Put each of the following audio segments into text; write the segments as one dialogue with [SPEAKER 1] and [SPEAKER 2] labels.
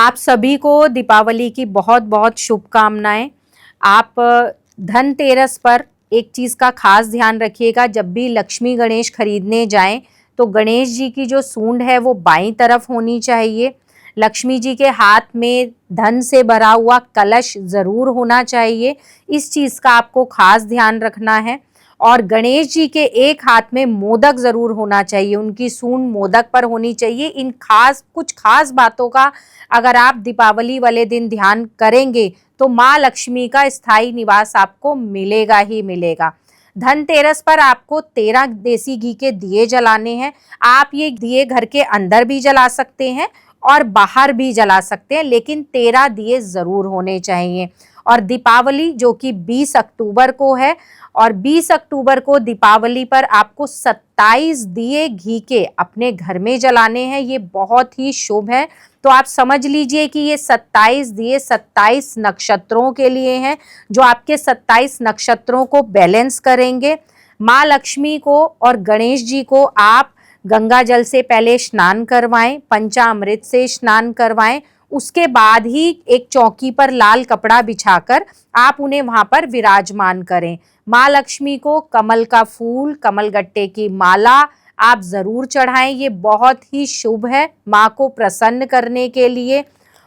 [SPEAKER 1] आप सभी को दीपावली की बहुत बहुत शुभकामनाएं। आप धनतेरस पर एक चीज़ का खास ध्यान रखिएगा, जब भी लक्ष्मी गणेश खरीदने जाएं तो गणेश जी की जो सूंड है वो बाईं तरफ होनी चाहिए। लक्ष्मी जी के हाथ में धन से भरा हुआ कलश ज़रूर होना चाहिए। इस चीज़ का आपको खास ध्यान रखना है। और गणेश जी के एक हाथ में मोदक ज़रूर होना चाहिए, उनकी सूंड मोदक पर होनी चाहिए। इन कुछ खास बातों का अगर आप दीपावली वाले दिन ध्यान करेंगे तो माँ लक्ष्मी का स्थायी निवास आपको मिलेगा ही मिलेगा। धनतेरस पर आपको 13 देसी घी के दिए जलाने हैं। आप ये दिए घर के अंदर भी जला सकते हैं और बाहर भी जला सकते हैं, लेकिन 13 दिए ज़रूर होने चाहिए। और दीपावली जो कि 20 अक्टूबर को है, और 20 अक्टूबर को दीपावली पर आपको 27 दिए घी के अपने घर में जलाने हैं। ये बहुत ही शुभ है। तो आप समझ लीजिए कि ये 27 दिए 27 नक्षत्रों के लिए हैं, जो आपके 27 नक्षत्रों को बैलेंस करेंगे। माँ लक्ष्मी को और गणेश जी को आप गंगा जल से पहले स्नान करवाएं, पंचामृत से स्नान करवाएं। उसके बाद ही एक चौकी पर लाल कपड़ा बिछाकर आप उन्हें वहां पर विराजमान करें। माँ लक्ष्मी को कमल का फूल, कमलगट्टे की माला आप जरूर चढ़ाएं। ये बहुत ही शुभ है माँ को प्रसन्न करने के लिए।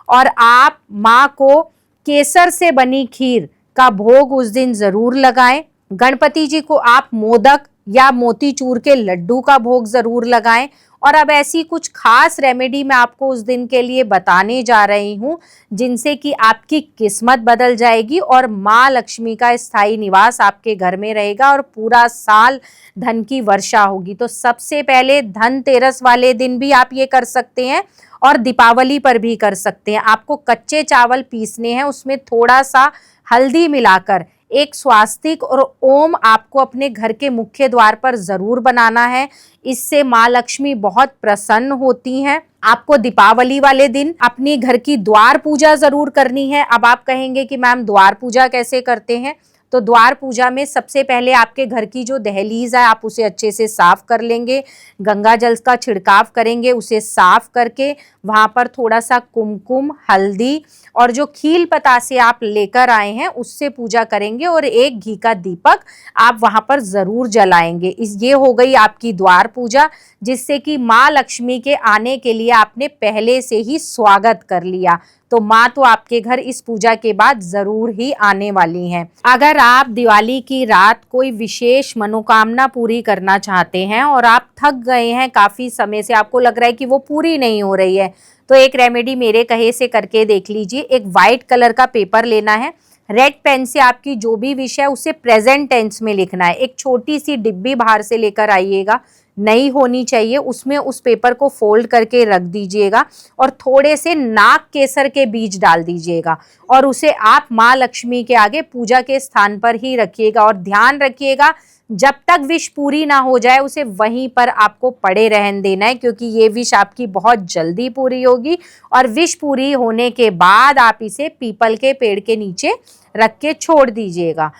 [SPEAKER 1] और आप माँ को केसर से बनी खीर का भोग उस दिन जरूर लगाएं। गणपति जी को आप मोदक या मोतीचूर के लड्डू का भोग जरूर लगाएं। और अब ऐसी कुछ खास रेमेडी मैं आपको उस दिन के लिए बताने जा रही हूँ, जिनसे कि आपकी किस्मत बदल जाएगी और माँ लक्ष्मी का स्थायी निवास आपके घर में रहेगा और पूरा साल धन की वर्षा होगी। तो सबसे पहले धनतेरस वाले दिन भी आप ये कर सकते हैं और दीपावली पर भी कर सकते हैं। आपको कच्चे चावल पीसने हैं, उसमें थोड़ा सा हल्दी मिलाकर एक स्वास्तिक और ओम आपको अपने घर के मुख्य द्वार पर जरूर बनाना है। इससे माँ लक्ष्मी बहुत प्रसन्न होती हैं। आपको दीपावली वाले दिन अपनी घर की द्वार पूजा जरूर करनी है। अब आप कहेंगे कि मैम द्वार पूजा कैसे करते हैं? तो द्वार पूजा में सबसे पहले आपके घर की जो दहलीज है आप उसे अच्छे से साफ कर लेंगे, गंगा जल का छिड़काव करेंगे, उसे साफ करके वहां पर थोड़ा सा कुमकुम, हल्दी और जो खील पतासे आप लेकर आए हैं उससे पूजा करेंगे और एक घी का दीपक आप वहां पर जरूर जलाएंगे। ये हो गई आपकी द्वार पूजा, जिससे कि माँ लक्ष्मी के आने के लिए आपने पहले से ही स्वागत कर लिया। तो माँ तो आपके घर इस पूजा के बाद जरूर ही आने वाली हैं। अगर आप दिवाली की रात कोई विशेष मनोकामना पूरी करना चाहते हैं और आप थक गए हैं, काफी समय से आपको लग रहा है कि वो पूरी नहीं हो रही है, तो एक रेमेडी मेरे कहे से करके देख लीजिए। एक वाइट कलर का पेपर लेना है, रेड पेन से आपकी जो भी विश है उसे प्रेजेंट टेंस में लिखना है। एक छोटी सी डिब्बी बाहर से लेकर आइएगा, नई होनी चाहिए, उसमें उस पेपर को फोल्ड करके रख दीजिएगा और थोड़े से नाग केसर के बीज डाल दीजिएगा और उसे आप माँ लक्ष्मी के आगे पूजा के स्थान पर ही रखिएगा। और ध्यान रखिएगा जब तक विश पूरी ना हो जाए उसे वहीं पर आपको पड़े रहने देना है, क्योंकि ये विश आपकी बहुत जल्दी पूरी होगी। और विश पूरी होने के बाद आप इसे पीपल के पेड़ के नीचे रख के छोड़ दीजिएगा।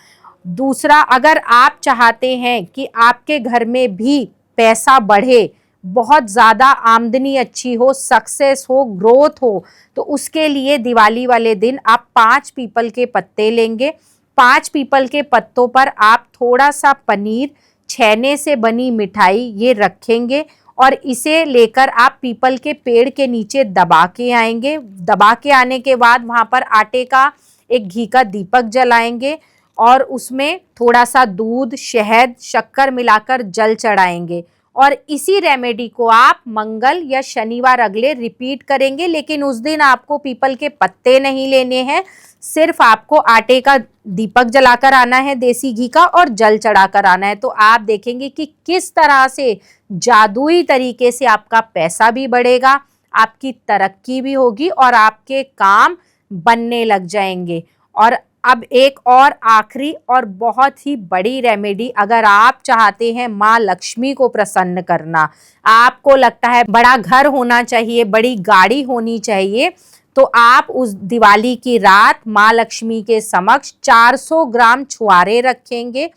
[SPEAKER 1] दूसरा, अगर आप चाहते हैं कि आपके घर में भी पैसा बढ़े, बहुत ज़्यादा आमदनी अच्छी हो, सक्सेस हो, ग्रोथ हो, तो उसके लिए दिवाली वाले दिन आप 5 पीपल के पत्ते लेंगे। 5 पीपल के पत्तों पर आप थोड़ा सा पनीर, छेने से बनी मिठाई ये रखेंगे और इसे लेकर आप पीपल के पेड़ के नीचे दबा के आएंगे। दबा के आने के बाद वहाँ पर आटे का एक घी का दीपक जलाएंगे और उसमें थोड़ा सा दूध, शहद, शक्कर मिलाकर जल चढ़ाएंगे। और इसी रेमेडी को आप मंगल या शनिवार अगले रिपीट करेंगे, लेकिन उस दिन आपको पीपल के पत्ते नहीं लेने हैं, सिर्फ आपको आटे का दीपक जलाकर आना है देसी घी का और जल चढ़ाकर आना है। तो आप देखेंगे कि किस तरह से जादुई तरीके से आपका पैसा भी बढ़ेगा, आपकी तरक्की भी होगी और आपके काम बनने लग जाएंगे। और अब एक और आखिरी और बहुत ही बड़ी रेमेडी, अगर आप चाहते हैं माँ लक्ष्मी को प्रसन्न करना, आपको लगता है बड़ा घर होना चाहिए, बड़ी गाड़ी होनी चाहिए, तो आप उस दिवाली की रात माँ लक्ष्मी के समक्ष 400 ग्राम छुआरे रखेंगे।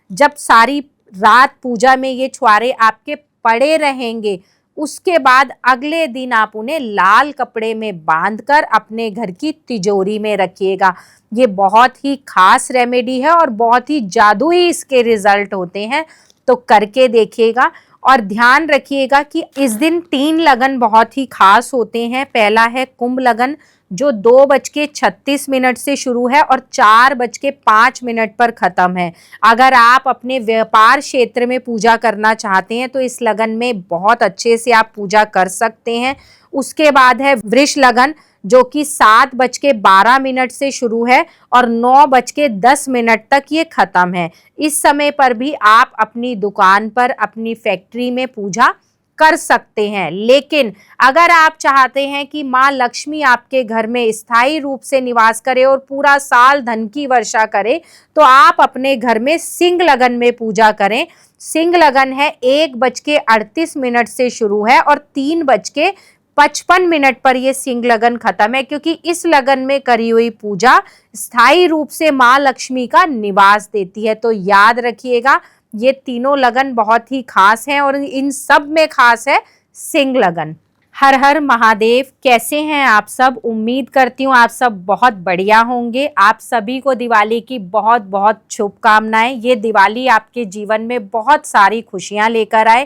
[SPEAKER 1] जब सारी रात पूजा में ये छुआरे आपके पड़े रहेंगे उसके बाद अगले दिन आप उन्हें लाल कपड़े में बांधकर अपने घर की तिजोरी में रखिएगा। ये बहुत ही खास रेमेडी है और बहुत ही जादुई इसके रिजल्ट होते हैं, तो करके देखिएगा। और ध्यान रखिएगा कि इस दिन 3 लगन बहुत ही खास होते हैं। पहला है कुंभ लगन, जो 2:36 से शुरू है और 4:05 पर खत्म है। अगर आप अपने व्यापार क्षेत्र में पूजा करना चाहते हैं तो इस लगन में बहुत अच्छे से आप पूजा कर सकते हैं। उसके बाद है वृष लगन, जो कि 7:12 से शुरू है और 9:10 तक ये खत्म है। इस समय पर भी आप अपनी दुकान पर, अपनी फैक्ट्री में पूजा कर सकते हैं। लेकिन अगर आप चाहते हैं कि माँ लक्ष्मी आपके घर में स्थायी रूप से निवास करे और पूरा साल धन की वर्षा करे, तो आप अपने घर में सिंह लगन में पूजा करें। सिंह लगन है 1:38 से शुरू है और 3:55 पर यह सिंह लगन खत्म है, क्योंकि इस लगन में करी हुई पूजा स्थायी रूप से माँ लक्ष्मी का निवास देती है। तो याद रखिएगा, ये तीनों लगन बहुत ही खास हैं और इन सब में खास है सिंह लगन। हर हर महादेव। कैसे हैं आप सब? उम्मीद करती हूँ आप सब बहुत बढ़िया होंगे। आप सभी को दिवाली की बहुत बहुत शुभकामनाएं। ये दिवाली आपके जीवन में बहुत सारी खुशियां लेकर आए,